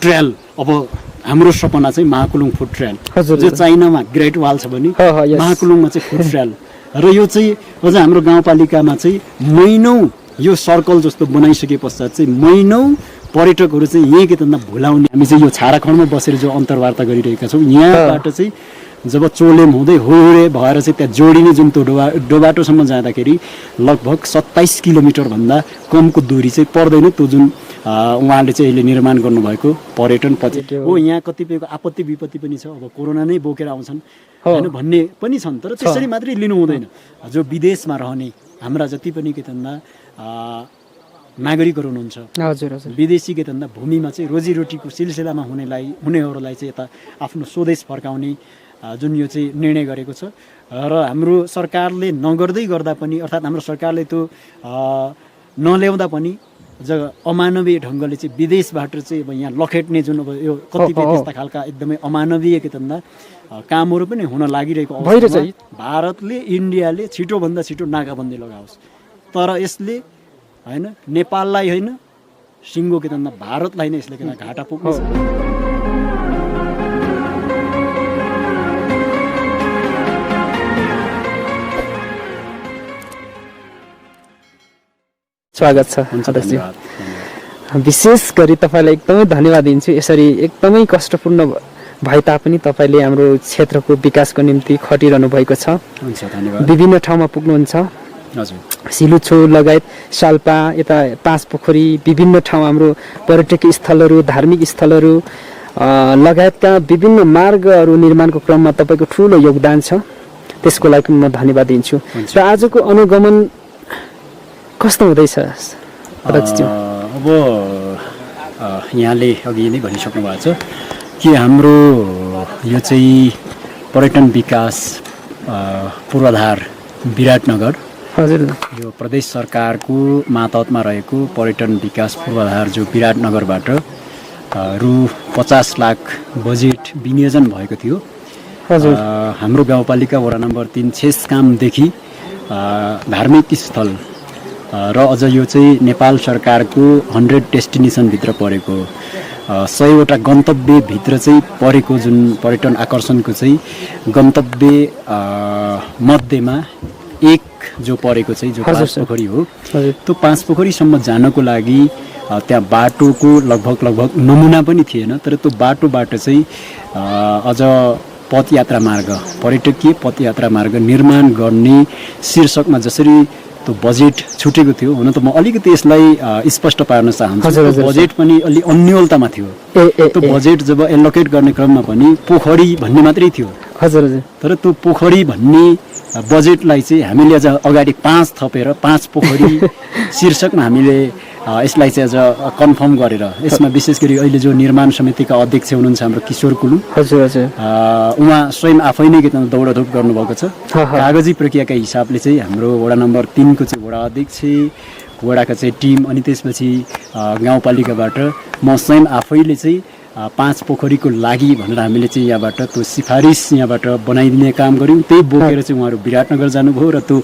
Trail अब हाम्रो सपना चाहिँ महाकुलुङ फुड ट्रेल जो चाइनामा ग्रेट वाल छ भने महाकुलुङमा चाहिँ फुड ट्रेल र यो चाहिँ अझ हाम्रो गाउँपालिकामा चाहिँ महिनौँ यो सर्कल जस्तो बनाइसके पश्चात चाहिँ महिनौँ पर्यटकहरू चाहिँ यहीँ के त भुलाउने हामी चाहिँ यो छाराखण्डमा बसेर जो अन्तर्वार्ता गरिरहेका छौँ यहाँबाट चाहिँ जब चोलेम हुँदै हुरे भएर चाहिँ त्यहाँ जोडिने जुन त्यो डोबाटोसम्म जाँदाखेरि लगभग 27 किलोमिटरभन्दा कमको दूरी चाहिँ पर्दैन त्यो जुन उहाँले चाहिँ अहिले निर्माण गर्नुभएको पर्यटन पछि हो। यहाँ कतिपयको आपत्ति विपत्ति पनि छ, अब कोरोना नै बोकेर आउँछन् होइन भन्ने पनि छन्, तर त्यसरी मात्रै लिनु हुँदैन। जो विदेशमा रहने हाम्रा जति पनि के भन्दा नागरिकहरू हुनुहुन्छ, विदेशी के भन्दा भूमिमा चाहिँ रोजीरोटीको सिलसिलामा हुनेहरूलाई चाहिँ यता आफ्नो स्वदेश फर्काउने जुन यो चाहिँ निर्णय गरेको छ र हाम्रो सरकारले नगर्दै गर्दा पनि अर्थात् हाम्रो सरकारले त्यो नल्याउँदा पनि अमानवीय ढङ्गले चाहिँ विदेशबाट चाहिँ अब यहाँ लखेट्ने जुन अब यो कतिपय त्यस्ता खालका एकदमै अमानवीय के भन्दा कामहरू पनि हुन लागिरहेको अवस्थामा भारतले इन्डियाले छिटोभन्दा छिटो नाकाबन्दी लगाओस्, तर यसले होइन नेपाललाई होइन सिङ्गो के भन्दा भारतलाई नै यसले घाटा पुग्छ। स्वागत छ सदस्य, विशेष गरी तपाईँलाई एकदमै धन्यवाद दिन्छु। यसरी एकदमै कष्टपूर्ण भए तापनि तपाईँले हाम्रो क्षेत्रको विकासको निम्ति खटिरहनु भएको छ। विभिन्न ठाउँमा पुग्नुहुन्छ, सिलुछो लगायत साल्पा यता पाँच पोखरी विभिन्न ठाउँ हाम्रो पर्यटकीय स्थलहरू धार्मिक स्थलहरू लगायतका विभिन्न मार्गहरू निर्माणको क्रममा तपाईँको ठुलो योगदान छ, त्यसको लागि म धन्यवाद दिन्छु। र आजको अनुगमन कस्तो हुँदैछ अध्यक्षज्यू? अब यहाँले अघि नै भनिसक्नु भएको छ कि हाम्रो यो चाहिँ पर्यटन विकास पूर्वाधार विराटनगर, हजुर, यो प्रदेश सरकारको मातहतमा रहेको पर्यटन विकास पूर्वाधार जो विराटनगरबाट रु 50 लाख बजेट विनियोजन भएको थियो। हजुर, हाम्रो गाउँपालिका वडा नम्बर 3 छेसकामदेखि धार्मिक स्थल र अझ यो चाहिँ नेपाल सरकारको 100 डेस्टिनेसनभित्र परेको 100वटा गन्तव्यभित्र चाहिँ परेको जुन पर्यटन आकर्षणको चाहिँ गन्तव्य मध्येमा एक जो परेको चाहिँ जो पाँच पोखरी हो, त्यो पाँच पोखरीसम्म जानको लागि त्यहाँ बाटोको लगभग नमुना पनि थिएन, तर त्यो बाटोबाट चाहिँ अझ पदयात्रा मार्ग पर्यटकीय पदयात्रा मार्ग निर्माण गर्ने शीर्षकमा जसरी त्यो बजेट छुटेको थियो। हुन त म अलिकति यसलाई स्पष्ट पार्न चाहन्छु, बजेट पनि अलि अन्योलतामा थियो। त्यो बजेट जब एलोकेट गर्ने क्रममा पनि पोखरी भन्ने मात्रै थियो, तर त्यो पोखरी भन्ने बजेटलाई चाहिँ हामीले अझ अगाडि 5 थपेर 5 पोखरी शीर्षकमा हामीले यसलाई चाहिँ अझ कन्फर्म गरेर यसमा विशेष गरी अहिले जो निर्माण समितिका अध्यक्ष हुनुहुन्छ हाम्रो किशोर कुलु, उहाँ स्वयं आफै नै दौडधुप गर्नुभएको छ। कागजी प्रक्रियाका हिसाबले चाहिँ हाम्रो वडा नम्बर 3 को चाहिँ वडा अध्यक्ष, वडाका चाहिँ टिम अनि त्यसपछि गाउँपालिकाबाट म स्वयं आफैले चाहिँ 5 पोखरीको लागि भनेर हामीले चाहिँ यहाँबाट त्यो सिफारिस यहाँबाट बनाइदिने काम गऱ्यौँ। त्यही बोकेर चाहिँ उहाँहरू विराटनगर जानुभयो र त्यो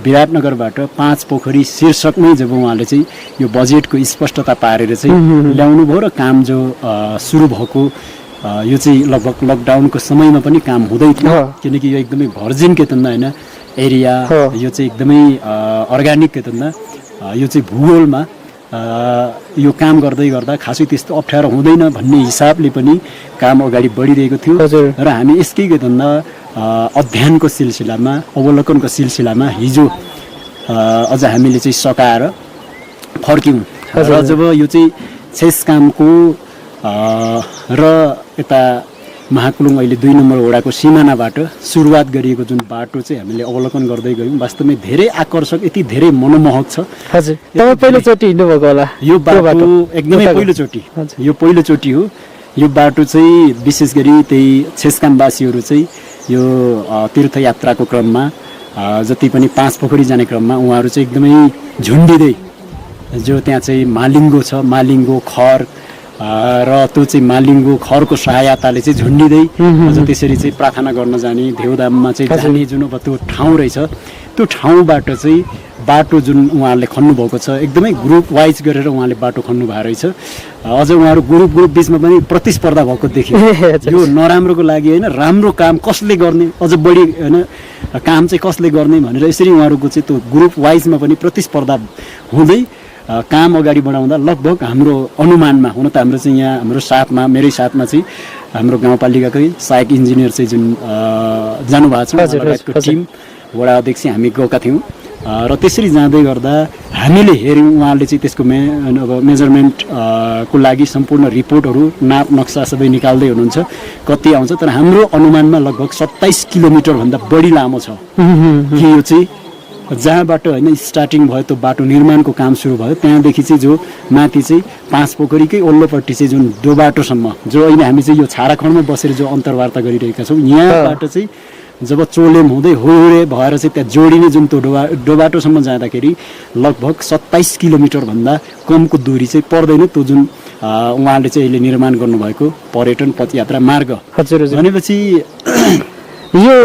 विराटनगरबाट 5 पोखरी शीर्षकमै जब उहाँले चाहिँ यो बजेटको स्पष्टता पारेर चाहिँ ल्याउनु भयो र काम जो सुरु भएको यो चाहिँ लगभग लकडाउनको समयमा पनि काम हुँदै थियो, किनकि यो एकदमै भर्जिन के भन्दा होइन एरिया, यो चाहिँ एकदमै अर्ग्यानिक के भन्दा यो चाहिँ भूगोलमा यो काम गर्दै गर्दा खासै त्यस्तो अप्ठ्यारो हुँदैन भन्ने हिसाबले पनि काम अगाडि बढिरहेको थियो। र हामी यसकै के भन्दा अध्ययनको सिलसिलामा अवलोकनको सिलसिलामा हिजो अझ हामीले चाहिँ सकाएर फर्क्यौँ र जब यो चाहिँ छेसकामको र यता महाकुलुङ अहिले 2 नम्बर वडाको सिमानाबाट सुरुवात गरिएको जुन बाटो चाहिँ हामीले अवलोकन गर्दै गयौँ, वास्तवमै धेरै आकर्षक, यति धेरै मनमोहक छ। हजुर, तपाईँ पहिलोचोटि हिँड्नुभएको होला? यो बाटो एकदमै पहिलोचोटि, यो पहिलोचोटि हो। यो बाटो चाहिँ विशेष गरी त्यही छेसकामवासीहरू चाहिँ यो तीर्थयात्राको क्रममा जति पनि 5 पोखरी जाने क्रममा उहाँहरू चाहिँ एकदमै झुन्डिँदै जो त्यहाँ चाहिँ मालिङ्गो छ, मालिङ्गो खर र त्यो चाहिँ मालिङ्गो खरको सहायताले चाहिँ झुन्डिँदै अझ त्यसरी चाहिँ प्रार्थना गर्न जाने, देवधाममा चाहिँ जाने जुन अब त्यो ठाउँ रहेछ, त्यो ठाउँबाट चाहिँ बाटो जुन उहाँहरूले खन्नुभएको छ एकदमै ग्रुप वाइज गरेर उहाँले बाटो खन्नु भएको रहेछ। अझ उहाँहरू ग्रुप बिचमा पनि प्रतिस्पर्धा भएको देखियो। यो नराम्रोको लागि होइन, राम्रो काम कसले गर्ने, अझ बढी होइन काम चाहिँ कसले गर्ने भनेर यसरी उहाँहरूको चाहिँ त्यो ग्रुप वाइजमा पनि प्रतिस्पर्धा हुँदै काम अगाडि बढाउँदा लगभग हाम्रो अनुमानमा, हुन त हाम्रो चाहिँ यहाँ हाम्रो साथमा मेरै साथमा चाहिँ हाम्रो गाउँपालिकाकै सहायक इन्जिनियर चाहिँ जुन जानुभएको छ टिम वडा अध्यक्ष हामी गएका थियौँ र त्यसरी जाँदै गर्दा हामीले हेऱ्यौँ उहाँले चाहिँ त्यसको मेजरमेन्ट को लागि सम्पूर्ण रिपोर्टहरू नाप नक्सा सबै निकाल्दै हुनुहुन्छ कति आउँछ। तर हाम्रो अनुमानमा लगभग 27 किलोमिटरभन्दा बढी लामो छ कि यो चाहिँ जहाँबाट होइन स्टार्टिङ भयो त्यो बाटो निर्माणको काम सुरु भयो त्यहाँदेखि चाहिँ जो माथि चाहिँ 5 पोखरीकै ओल्लोपट्टि चाहिँ जुन डोबाटोसम्म जो अहिले हामी चाहिँ यो छाराखण्डमा बसेर जो अन्तर्वार्ता गरिरहेका छौँ यहाँबाट चाहिँ जब चोलेम हुँदै हुरे भएर चाहिँ त्यहाँ जोडिने जुन त्यो डोबाटोसम्म जाँदाखेरि लगभग 27 किलोमिटरभन्दा कमको दूरी चाहिँ पर्दैन त्यो जुन उहाँले चाहिँ अहिले निर्माण गर्नुभएको पर्यटन पदयात्रा मार्ग। भनेपछि यो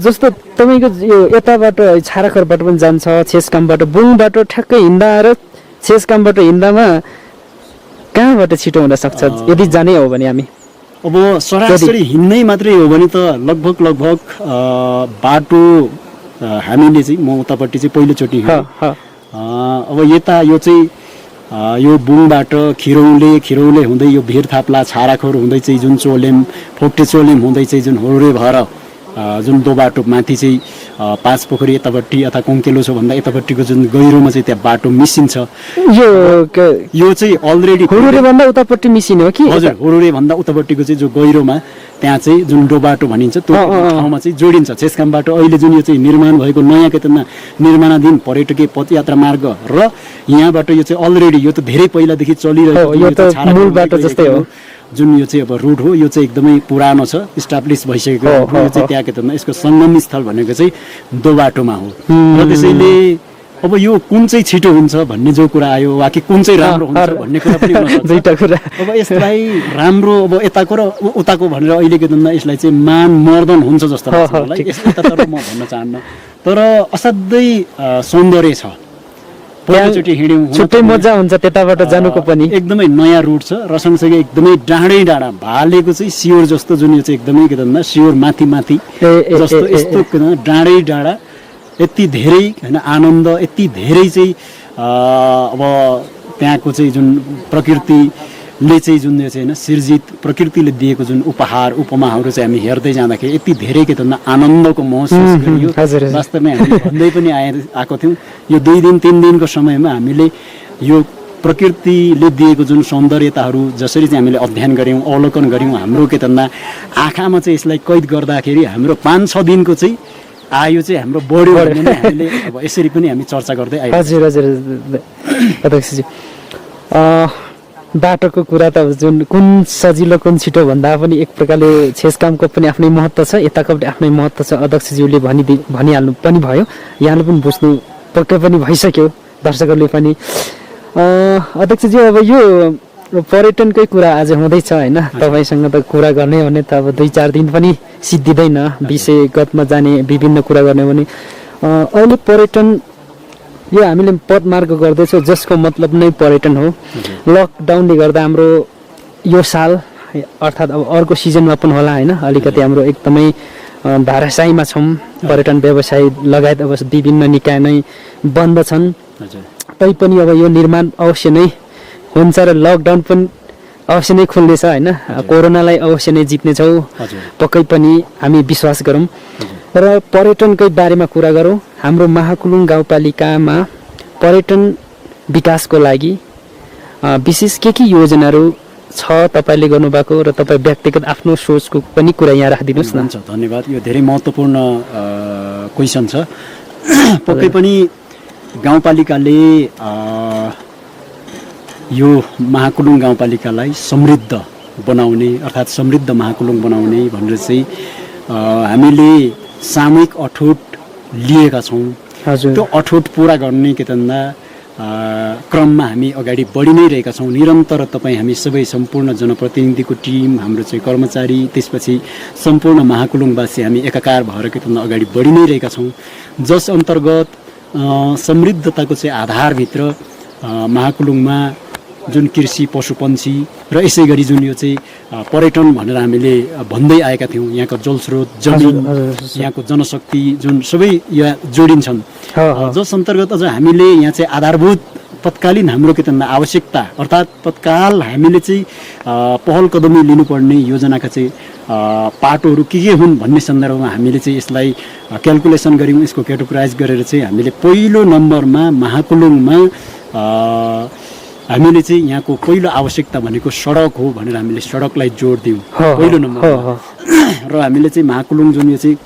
जस्तो तपाईँको यो यताबाट छाराखरबाट पनि जान्छ छेसकामबाट बुङबाट ठ्याक्कै हिँड्दा र छेसकामबाट हिँड्दामा कहाँबाट छिटो हुन सक्छ यदि जाने हो भने हामी? अब सरासरी हिँड्नै मात्रै हो भने त लगभग बाटो हामीले चाहिँ म उतापट्टि चाहिँ पहिलोचोटि अब यता यो चाहिँ यो बुङबाट खिरौले हुँदै यो भिरथाप्ला छाराखोर हुँदै चाहिँ जुन चोलेम फोक्टे चोलेम हुँदै चाहिँ जुन होरे भएर जुन दो बाटो माथि चाहिँ 5 पोखरी यतापट्टि अथवा कुङ्केलो छ भन्दा यतापट्टिको जुन गहिरोमा चाहिँ त्यहाँ बाटो मिसिन्छ। यो चाहिँ अलरेडी होरे भन्दा उतापट्टि मिसिने हो कि? हजुर, होरे भन्दा उतापट्टिको चाहिँ जो गहिरोमा त्यहाँ चाहिँ जुन डोबाटो भनिन्छ त्यो ठाउँमा चाहिँ जोडिन्छ छेसकामबाट। अहिले जुन यो चाहिँ निर्माण भएको नयाँ केतनमा निर्माणाधीन पर्यटकीय पदयात्रा मार्ग र यहाँबाट यो चाहिँ अलरेडी यो त धेरै पहिलादेखि चलिरहेको जुन यो चाहिँ अब रुट हो यो चाहिँ एकदमै पुरानो छ, इस्टाब्लिस भइसकेको यो चाहिँ त्यहाँ केतनमा यसको सङ्गम स्थल भनेको चाहिँ दोबाटोमा हो। र त्यसैले अब यो कुन चाहिँ छिटो हुन्छ भन्ने जो कुरा आयो वा कि कुन चाहिँ राम्रो हुन्छ भन्ने कुरा पनि दुईटा कुरा। अब यसलाई राम्रो अब यताको र उताको भनेर अहिले केतनमा यसलाई चाहिँ मान मर्दन हुन्छ जस्तो लाग्छ मलाई। यता तर म भन्न चाहन्न, तर असाध्यै सौन्दर्य छ। पहिलोचोटि हिँड्यौँ छुट्टै मजा हुन्छ त्यताबाट जानुको पनि। एकदमै नयाँ रुट छ र सँगसँगै एकदमै डाँडा भालेको चाहिँ सियोर जस्तो जुन यो चाहिँ एकदमै के भन्दा सियोर माथि जस्तो यस्तो डाँडा यति धेरै होइन आनन्द यति धेरै चाहिँ अब त्यहाँको चाहिँ जुन प्रकृतिले चाहिँ जुन यो चाहिँ होइन सिर्जित प्रकृतिले दिएको जुन उपमाहरू चाहिँ हामी हेर्दै जाँदाखेरि यति धेरै के भन्दा आनन्दको महसुस गरियो। वास्तवमै हामी भन्दै पनि आएको थियौँ यो 2 दिन 3 दिनको समयमा हामीले यो प्रकृतिले दिएको जुन सौन्दर्यताहरू जसरी चाहिँ हामीले अध्ययन गऱ्यौँ अवलोकन गऱ्यौँ हाम्रो के भन्दा आँखामा चाहिँ यसलाई कैद गर्दाखेरि हाम्रो 5-6 दिनको चाहिँ आयो चाहिँ हाम्रो बढ्यो भने नै हामीले अब यसरी पनि हामी चर्चा गर्दै आयौँ। हजुर अध्यक्षजी, बाटोको कुरा त जुन कुन सजिलो कुन छिटो भन्दा पनि एक प्रकारले छेसकामको पनि आफ्नै महत्त्व छ यताको पनि आफ्नै महत्त्व छ। अध्यक्षज्यूले भनिहाल्नु पनि भयो, यहाँले पनि बुझ्नु पक्कै पनि भइसक्यो दर्शकहरूले पनि। अध्यक्षज्यू अब यो पर्यटनकै कुरा आज हुँदैछ होइन, तपाईँसँग त कुरा गर्ने भने त अब 2-4 दिन पनि सिद्धिँदैन विषयगतमा जाने विभिन्न कुरा गर्ने भने। अहिले पर्यटन यो हामीले पदमार्ग गर्दैछौँ जसको मतलब नै पर्यटन हो। लकडाउनले गर्दा हाम्रो यो साल अर्थात् अब अर्को सिजनमा पनि होला होइन अलिकति हाम्रो एकदमै धाराशाहीमा छौँ। पर्यटन व्यवसाय लगायत अब विभिन्न निकाय नै बन्द छन्, तैपनि अब यो निर्माण अवश्य नै हुन्छ र लकडाउन पनि अवश्य नै खुल्नेछ होइन। कोरोनालाई अवश्य नै जित्नेछौँ पक्कै पनि हामी विश्वास गरौँ। र पर्यटनकै बारेमा कुरा गरौँ। हाम्रो महाकुलुङ गाउँपालिकामा पर्यटन विकासको लागि विशेष के योजनाहरू छ तपाईँले गर्नुभएको र तपाईँ व्यक्तिगत आफ्नो सोचको पनि कुरा यहाँ राखिदिनुहोस् न। धन्यवाद, यो धेरै महत्त्वपूर्ण क्वेसन छ। पक्कै पनि गाउँपालिकाले यो महाकुलुङ गाउँपालिकालाई समृद्ध बनाउने अर्थात् समृद्ध महाकुलुङ बनाउने भनेर चाहिँ हामीले सामूहिक अठोट लिएका छौँ। त्यो अठोट पुरा गर्ने के भन्दा क्रममा हामी अगाडि बढी नै रहेका छौँ। निरन्तर तपाईँ हामी सबै सम्पूर्ण जनप्रतिनिधिको टिम हाम्रो चाहिँ कर्मचारी त्यसपछि सम्पूर्ण महाकुलुङवासी हामी एकाकार भएर के भन्दा अगाडि बढी नै रहेका छौँ। जस अन्तर्गत समृद्धताको चाहिँ आधारभित्र महाकुलुङमा जुन कृषि पशुपन्छी र यसै गरी जुन यो चाहिँ पर्यटन भनेर हामीले भन्दै आएका थियौँ, यहाँको जलस्रोत, जमिन, यहाँको जनशक्ति जुन सबै यहाँ जोडिन्छन्, जस अन्तर्गत अझ हामीले यहाँ चाहिँ आधारभूत तत्कालीन हाम्रो के त आवश्यकता अर्थात् तत्काल हामीले चाहिँ पहल कदमी लिनुपर्ने योजनाका चाहिँ पाटोहरू के हुन् भन्ने सन्दर्भमा हामीले चाहिँ यसलाई क्यालकुलेसन गऱ्यौँ, यसको क्याटेगोराइज गरेर चाहिँ हामीले पहिलो नम्बरमा महाकुलुङमा हामीले चाहिँ यहाँको पहिलो आवश्यकता भनेको सडक हो भनेर हामीले सडकलाई जोड दियौँ पहिलो नम्बरमा। र हामीले चाहिँ महाकुलुङ जुन यो चाहिँ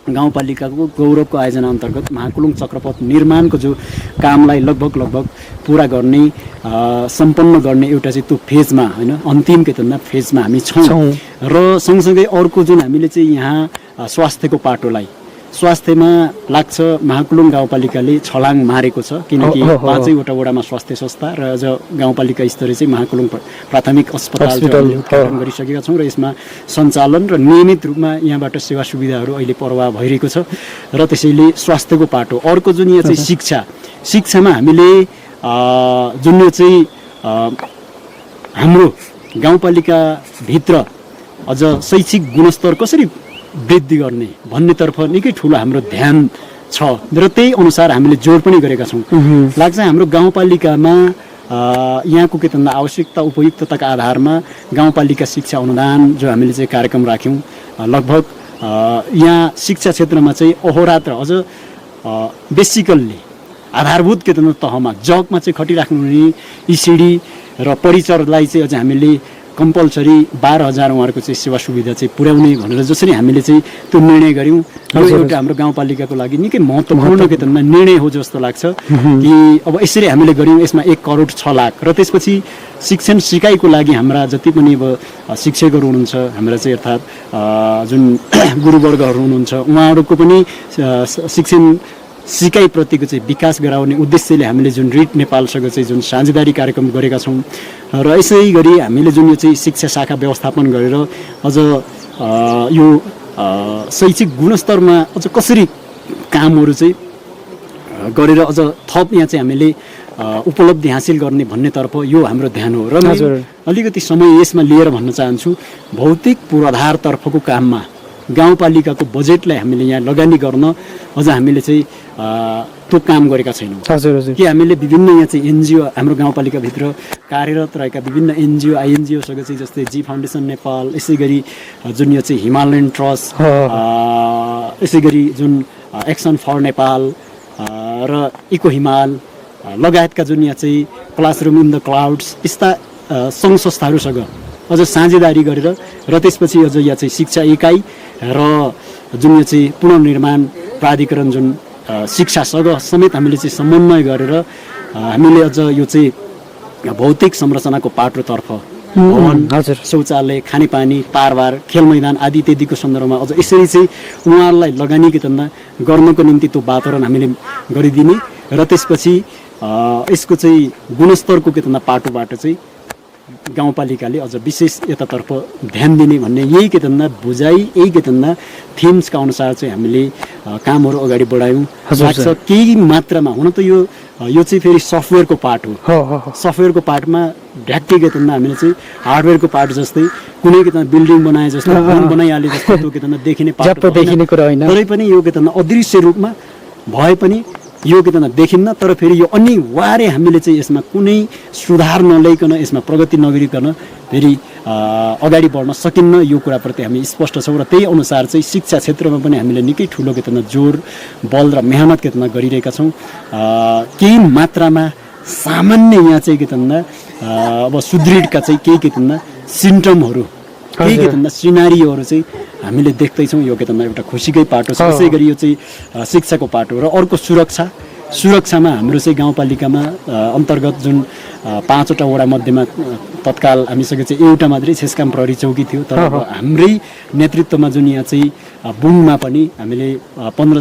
गाउँपालिकाको गौरवको आयोजना अन्तर्गत महाकुलुङ चक्रपथ निर्माणको जो कामलाई लगभग पुरा गर्ने सम्पन्न गर्ने एउटा चाहिँ त्यो फेजमा होइन अन्तिम के भन्दा फेजमा हामी छौँ। र सँगसँगै अर्को जुन हामीले चाहिँ यहाँ स्वास्थ्यको पाटोलाई स्वास्थ्यमा लाग्छ महाकुलुङ गाउँपालिकाले छलाङ मारेको छ, किनकि 5वटा वडामा स्वास्थ्य संस्था र अझ गाउँपालिका स्तरीय चाहिँ महाकुलुङ प्राथमिक अस्पताल उद्घाटन गरिसकेका छौँ र यसमा सञ्चालन र नियमित रूपमा यहाँबाट सेवा सुविधाहरू अहिले प्रवाह भइरहेको छ। र त्यसैले स्वास्थ्यको पाटो अर्को जुन यहाँ चाहिँ शिक्षामा हामीले जुन यो चाहिँ हाम्रो गाउँपालिकाभित्र अझ शैक्षिक गुणस्तर कसरी वृद्धि गर्ने भन्नेतर्फ निकै ठुलो हाम्रो ध्यान छ र त्यही अनुसार हामीले जोड पनि गरेका छौँ। लाग्छ हाम्रो गाउँपालिकामा यहाँको के भन्दा आवश्यकता उपयुक्तताका आधारमा गाउँपालिका शिक्षा अनुदान जो हामीले चाहिँ कार्यक्रम राख्यौँ, लगभग यहाँ शिक्षा क्षेत्रमा चाहिँ अहोरात्र अझ बेसिकल्ली आधारभूत के भन्दा तहमा जगमा चाहिँ खटिराख्नु हुने इसिडी र परिचरलाई चाहिँ अझ हामीले कम्पलसरी 12,000 उहाँहरूको चाहिँ सेवा सुविधा चाहिँ पुर्याउने भनेर जसरी हामीले चाहिँ त्यो निर्णय गऱ्यौँ, यो एउटा हाम्रो गाउँपालिकाको लागि निकै महत्त्वपूर्ण के भन्दा निर्णय हो जस्तो लाग्छ कि अब यसरी हामीले गऱ्यौँ। यसमा 1 करोड 6 लाख र त्यसपछि शिक्षण सिकाइको लागि हाम्रा जति पनि अब शिक्षकहरू हुनुहुन्छ, हाम्रा चाहिँ अर्थात् जुन गुरुवर्गहरू हुनुहुन्छ, उहाँहरूको पनि शिक्षण सिकाइप्रतिको चाहिँ विकास गराउने उद्देश्यले हामीले जुन रिट नेपालसँग चाहिँ जुन साझेदारी कार्यक्रम गरेका छौँ र यसै गरी हामीले जुन यो चाहिँ शिक्षा शाखा व्यवस्थापन गरेर अझ यो शैक्षिक गुणस्तरमा अझ कसरी कामहरू चाहिँ गरेर अझ थप यहाँ चाहिँ हामीले उपलब्धि हासिल गर्ने भन्नेतर्फ यो हाम्रो ध्यान हो। र अलिकति समय यसमा लिएर भन्न चाहन्छु, भौतिक पूर्वाधारतर्फको काममा गाउँपालिकाको बजेटलाई हामीले यहाँ लगानी गर्न अझ हामीले चाहिँ त्यो काम गरेका छैनौँ कि हामीले विभिन्न यहाँ चाहिँ एनजिओ हाम्रो गाउँपालिकाभित्र कार्यरत रहेका विभिन्न एनजिओ आइएनजिओसँग चाहिँ जस्तै जी फाउन्डेसन नेपाल, यसै गरी जुन यो चाहिँ हिमालयन ट्रस्ट, यसै गरी जुन एक्सन फर नेपाल र इको हिमाल लगायतका जुन यहाँ चाहिँ क्लासरुम इन द क्लाउड्स यस्ता सङ्घ संस्थाहरूसँग अझ साझेदारी गरेर र त्यसपछि अझ यहाँ चाहिँ शिक्षा इकाइ र जुन यो चाहिँ पुनर्निर्माण प्राधिकरण जुन शिक्षासँग समेत हामीले चाहिँ समन्वय गरेर हामीले अझ यो चाहिँ भौतिक संरचनाको पाटोतर्फ भवन, शौचालय, खानेपानी, तारबार, खेल मैदान आदि इत्यादिको सन्दर्भमा अझ यसरी चाहिँ उहाँहरूलाई लगानी के भन्दा गर्नको निम्ति त्यो वातावरण हामीले गरिदिने र त्यसपछि यसको चाहिँ गुणस्तरको के भन्दा पाटोबाट चाहिँ गाउँपालिकाले अझ विशेष यतातर्फ ध्यान दिने भन्ने यही के भन्दा बुझाइ, यही के भन्दा थिम्सका अनुसार चाहिँ हामीले कामहरू अगाडि बढायौँ। लाग्छ केही मात्रामा हुन त यो चाहिँ फेरि सफ्टवेयरको पार्ट हो। सफ्टवेयरको पार्टमा ढ्याक्कै के भन्दा हामीले चाहिँ हार्डवेयरको पार्ट जस्तै कुनै के भन्दा बिल्डिङ बनाए जस्तो बनाइहाले जस्तो त्यो के भन्दा देखिने पार्ट देखिने कुरा होइन, तरै पनि यो के भन्दा अदृश्य रूपमा भए पनि यो के भन्दा देखिन्न। तर फेरि यो अनिवार्य हामीले चाहिँ यसमा कुनै सुधार नल्याइकन यसमा प्रगति नगरिकन फेरि अगाडि बढ्न सकिन्न, यो कुराप्रति हामी स्पष्ट छौँ। र त्यही अनुसार चाहिँ शिक्षा क्षेत्रमा पनि हामीले निकै ठुलो के भन्दा जोड बल र मेहनत के भन्दा गरिरहेका छौँ। केही मात्रामा सामान्य यहाँ चाहिँ के भन्दा अब सुदृढका चाहिँ केही के भन्दा सिम्टमहरू, केही के भन्दा सिनारीहरू चाहिँ हामीले देख्दैछौँ। यो के भन्दा एउटा खुसीकै पाटो छ। त्यसै गरी यो चाहिँ शिक्षाको पाटो र अर्को सुरक्षामा हाम्रो चाहिँ गाउँपालिकामा अन्तर्गत जुन 5वटा वडा मध्येमा तत्काल हामीसँग चाहिँ एउटा मात्रै छेस्काम प्रहरी चौकी थियो, तर हाम्रै नेतृत्वमा जुन यहाँ चाहिँ बुङमा पनि हामीले 15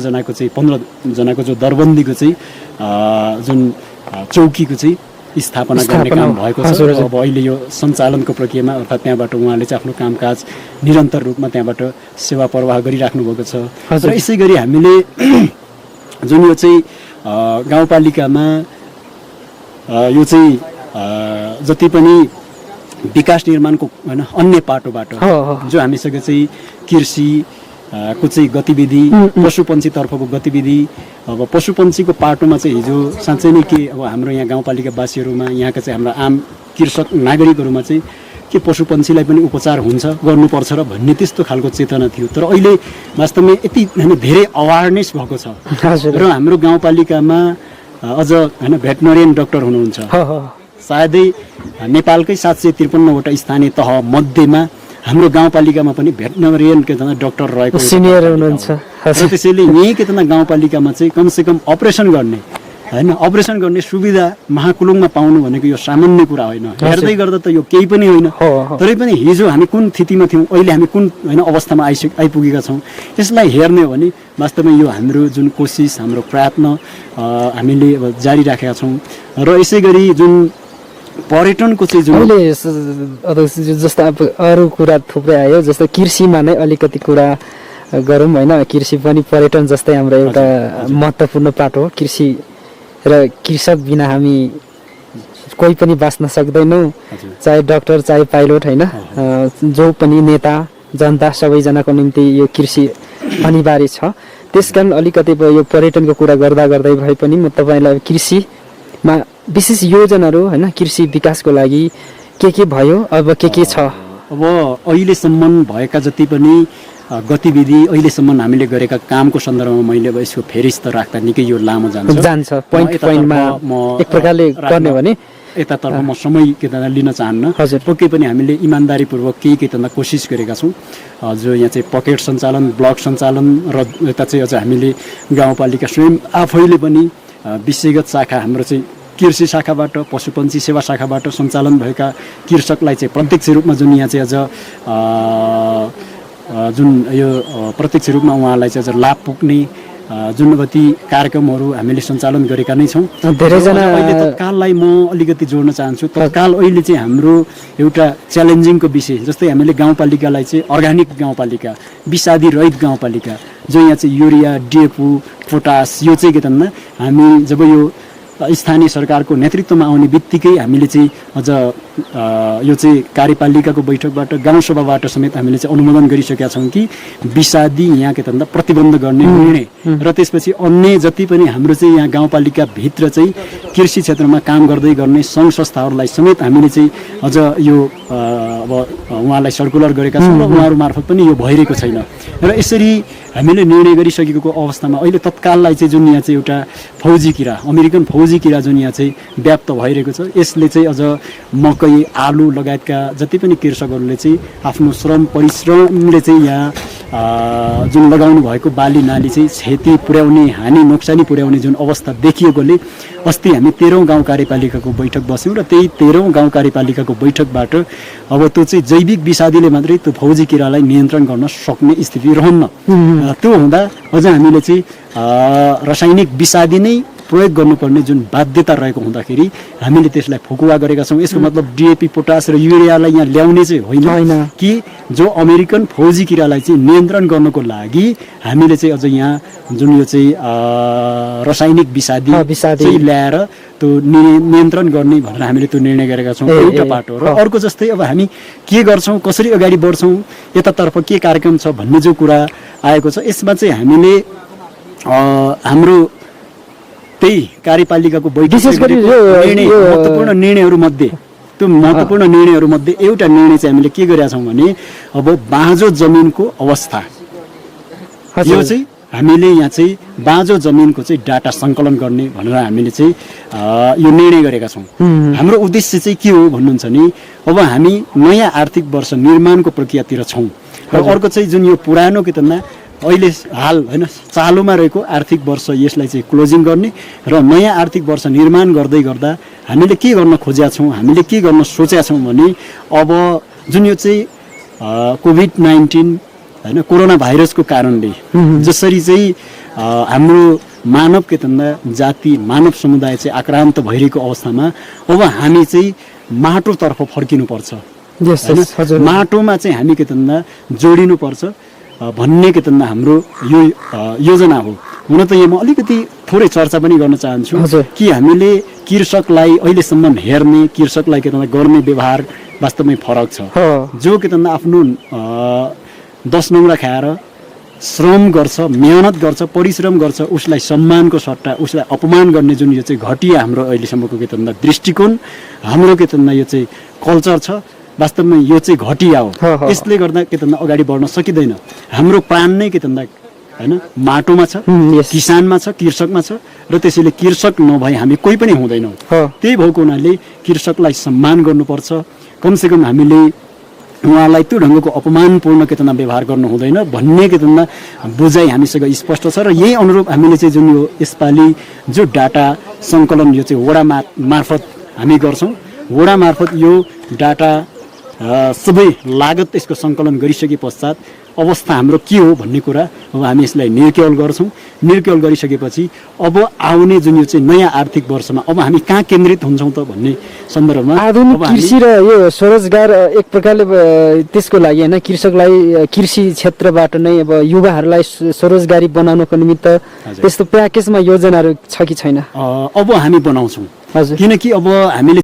जनाको जो दरबन्दीको चाहिँ जुन चौकीको चाहिँ स्थापना गर्ने काम भएको छ। अब अहिले यो सञ्चालनको प्रक्रियामा अर्थात् त्यहाँबाट उहाँले चाहिँ आफ्नो कामकाज निरन्तर रूपमा त्यहाँबाट सेवा प्रवाह गरिराख्नु भएको छ। र यसै गरी हामीले जुन यो चाहिँ गाउँपालिकामा यो चाहिँ जति पनि विकास निर्माणको होइन अन्य पाटोबाट जो हामीसँग चाहिँ कृषि को चाहिँ गतिविधि पशुपन्छीतर्फको गतिविधि अब पशुपन्छीको पाटोमा चाहिँ हिजो साँच्चै नै के अब हाम्रो यहाँ गाउँपालिकावासीहरूमा यहाँका चाहिँ हाम्रो आम कृषक नागरिकहरूमा चाहिँ के पशुपन्छीलाई पनि उपचार हुन्छ गर्नुपर्छ र भन्ने त्यस्तो खालको चेतना थियो। तर अहिले वास्तवमा यति होइन धेरै अवेरनेस भएको छ र हाम्रो गाउँपालिकामा अझ होइन भेटनरियन डाक्टर हुनुहुन्छ। सायदै नेपालकै 753वटा स्थानीय तह मध्येमा हाम्रो गाउँपालिकामा पनि भेटनरियन डाक्टर रहेको सिनियर हुनुहुन्छ। र त्यसैले यही गाउँपालिकामा चाहिँ कमसेकम अपरेसन गर्ने होइन अपरेसन गर्ने सुविधा महाकुलुङमा पाउनु भनेको यो सामान्य कुरा होइन। हेर्दै गर्दा त यो केही पनि होइन। तरै पनि हिजो हामी कुन स्थितिमा थियौँ, अहिले हामी कुन होइन अवस्थामा आइपुगेका छौँ, यसलाई हेर्ने हो भने वास्तवमा यो हाम्रो जुन कोसिस हाम्रो प्रयत्न हामीले अब जारी राखेका छौँ। र यसै गरी जुन पर्यटनको चाहिँ जुन अहिले जस्तो अब अरू कुरा थुप्रै आयो, जस्तो कृषिमा नै अलिकति कुरा गरौँ होइन। कृषि पनि पर्यटन जस्तै हाम्रो एउटा महत्त्वपूर्ण पाटो हो। कृषि र कृषक बिना हामी कोही पनि बाँच्न सक्दैनौँ, चाहे डाक्टर चाहे पाइलट होइन, जो पनि नेता जनता सबैजनाको निम्ति यो कृषि अनिवार्य छ। त्यसकारण अलिकति यो पर्यटनको कुरा गर्दा गर्दै भए पनि म तपाईँलाई कृषिमा विशेष योजनाहरू होइन कृषि विकासको लागि के भयो अब के छ? अब अहिलेसम्म भएका जति पनि गतिविधि अहिलेसम्म हामीले गरेका कामको सन्दर्भमा मैले अब यसको फेरिस्त राख्दा निकै यो लामो जान्छ। पोइन्टमा एक प्रकारले गर्ने भने यतातर्फ म समय लिन चाहन्न। पक्कै पनि हामीले इमान्दारीपूर्वक केही कोसिस गरेका छौँ। जो यहाँ चाहिँ पकेट सञ्चालन, ब्लक सञ्चालन र यता चाहिँ अझ हामीले गाउँपालिका स्वयं आफैले पनि विषयगत शाखा हाम्रो चाहिँ कृषि शाखाबाट पशुपन्छी सेवा शाखाबाट सञ्चालन भएका कृषकलाई चाहिँ प्रत्यक्ष रूपमा जुन यहाँ चाहिँ अझ जुन यो प्रत्यक्ष रूपमा उहाँलाई चाहिँ अझ लाभ पुग्ने जुन ती कार्यक्रमहरू हामीले सञ्चालन गरेका नै छौँ। धेरैजना अहिले तत्काललाई म अलिकति जोड्न चाहन्छु। तत्काल अहिले चाहिँ हाम्रो एउटा च्यालेन्जिङको विषय जस्तै हामीले गाउँपालिकालाई चाहिँ अर्ग्यानिक गाउँपालिका, विषादी रहित गाउँपालिका, जो यहाँ चाहिँ युरिया, डिएपी, पोटास यो चाहिँ हामी जब यो स्थानीय सरकारको नेतृत्वमा आउने बित्तिकै हामीले चाहिँ अझ यो चाहिँ कार्यपालिकाको बैठकबाट गाउँसभाबाट समेत हामीले चाहिँ अनुमोदन गरिसकेका छौँ कि विषादी यहाँ प्रतिबन्ध गर्ने निर्णय र त्यसपछि अन्य जति पनि हाम्रो चाहिँ यहाँ गाउँपालिकाभित्र चाहिँ कृषि क्षेत्रमा काम गर्दै गर्ने सङ्घ संस्थाहरूलाई समेत हामीले चाहिँ अझ यो अब उहाँलाई सर्कुलर गरेका छौँ र उहाँहरू मार्फत पनि यो भइरहेको छैन। र यसरी हामीले निर्णय गरिसकेको अवस्थामा अहिले तत्काललाई चाहिँ जुन यहाँ चाहिँ एउटा फौजी किरा, अमेरिकन फौजी किरा जुन यहाँ चाहिँ व्याप्त भइरहेको छ, यसले चाहिँ अझ मकै, आलु लगायतका जति पनि कृषकहरूले चाहिँ आफ्नो श्रम परिश्रमले चाहिँ यहाँ जुन लगाउनु भएको बाली नाली चाहिँ क्षति पुर्याउने, हानि नोक्सानी पुर्याउने जुन अवस्था देखिएकोले अस्ति हामी 13औं गाउँ कार्यपालिकाको बैठक बस्यौँ र त्यही 13औं गाउँ कार्यपालिकाको बैठकबाट अब त्यो चाहिँ जैविक विषादीले मात्रै त्यो फौजी किरालाई नियन्त्रण गर्न सक्ने स्थिति रहन्न। त्यो हुँदा अझ हामीले चाहिँ रासायनिक विषादी नै प्रयोग गर्नुपर्ने जुन बाध्यता रहेको हुँदाखेरि हामीले त्यसलाई फुकुवा गरेका छौँ। यसको मतलब डिएपी, पोटास र युरियालाई यहाँ ल्याउने चाहिँ होइन कि जो अमेरिकन फौजी किरालाई चाहिँ नियन्त्रण गर्नको लागि हामीले चाहिँ अझ यहाँ जुन यो चाहिँ रासायनिक विषादी चाहिँ ल्याएर त्यो नियन्त्रण गर्ने भनेर हामीले त्यो निर्णय गरेका छौँ। एउटा बाटो र अर्को जस्तै अब हामी के गर्छौँ, कसरी अगाडि बढ्छौँ, यतातर्फ के कार्यक्रम छ भन्ने जो कुरा आएको छ, यसमा चाहिँ हामीले हाम्रो त्यही कार्यपालिकाको बैठकमा महत्त्वपूर्ण निर्णयहरूमध्ये एउटा निर्णय चाहिँ हामीले के गरेका छौँ भने अब बाँझो जमिनको अवस्था यो चाहिँ हामीले यहाँ चाहिँ बाँझो जमिनको चाहिँ डाटा सङ्कलन गर्ने भनेर हामीले चाहिँ यो निर्णय गरेका छौँ। हाम्रो उद्देश्य चाहिँ के हो भन्नुहुन्छ नि, अब हामी नयाँ आर्थिक वर्ष निर्माणको प्रक्रियातिर छौँ र अर्को चाहिँ जुन यो पुरानो अहिले हाल होइन चालुमा रहेको आर्थिक वर्ष यसलाई चाहिँ क्लोजिङ गर्ने र नयाँ आर्थिक वर्ष निर्माण गर्दै गर्दा हामीले के गर्न खोजेका छौँ, हामीले के गर्न सोचेका छौँ भने अब जुन यो चाहिँ कोभिड-19 होइन कोरोना भाइरसको कारणले जसरी चाहिँ हाम्रो मानव जाति मानव समुदाय चाहिँ आक्रान्त भइरहेको अवस्थामा अब हामी चाहिँ माटोतर्फ फर्किनुपर्छ, माटोमा चाहिँ हामी जोडिनुपर्छ भन्ने हाम्रो यो योजना हो। हुन त यहाँ म अलिकति थोरै चर्चा पनि गर्न चाहन्छु हजुर। कि हामीले कृषकलाई अहिलेसम्म हेर्ने कृषकलाई के भन्दा गर्ने व्यवहार वास्तवमै फरक छ। हो जो के भन्दा आफ्नो 10 नौरा खाएर श्रम गर्छ, मेहनत गर्छ, परिश्रम गर्छ, उसलाई सम्मानको सट्टा उसलाई अपमान गर्ने जुन यो चाहिँ घटिया हाम्रो अहिलेसम्मको के भन्दा दृष्टिकोण, हाम्रो के भन्दा यो चाहिँ कल्चर छ, वास्तवमा यो चाहिँ घटिया हो, हो। हो। यसले गर्दा के भन्दा अगाडि बढ्न सकिँदैन। हाम्रो प्राण नै के भन्दा हैन माटोमा छ, yes। किसानमा छ, कृषकमा छ, र त्यसैले कृषक नभए हामी कोही पनि हुँदैनौँ। हो त्यही भएको हुनाले कृषकलाई सम्मान गर्नुपर्छ। कमसेकम हामीले उहाँलाई त्यो ढङ्गको अपमानपूर्ण के भन्दा व्यवहार गर्नु हुँदैन भन्ने के भन्दा बुझाइ हामीसँग स्पष्ट छ। र यही अनुरूप हामीले चाहिँ जुन यो यसपालि जो डाटा सङ्कलन यो चाहिँ वडा मार्फत हामी गर्छौँ, वडा मार्फत यो डाटा सबै लागत यसको सङ्कलन गरिसके पश्चात अवस्था हाम्रो के हो भन्ने कुरा अब हामी यसलाई निर्केवल गर्छौँ। निर्केवल गरिसकेपछि अब आउने जुन यो चाहिँ नयाँ आर्थिक वर्षमा अब हामी कहाँ केन्द्रित हुन्छौँ त भन्ने सन्दर्भमा आधुनिक अब हामी कृषि र यो स्वरोजगार एक प्रकारले त्यसको लागि होइन कृषकलाई कृषि क्षेत्रबाट नै अब युवाहरूलाई स्वरोजगारी बनाउनको निमित्त हजुर। त्यस्तो प्याकेजमा योजनाहरू छ कि छैन? अब हामी बनाउँछौँ। हजुर किनकि अब हामीले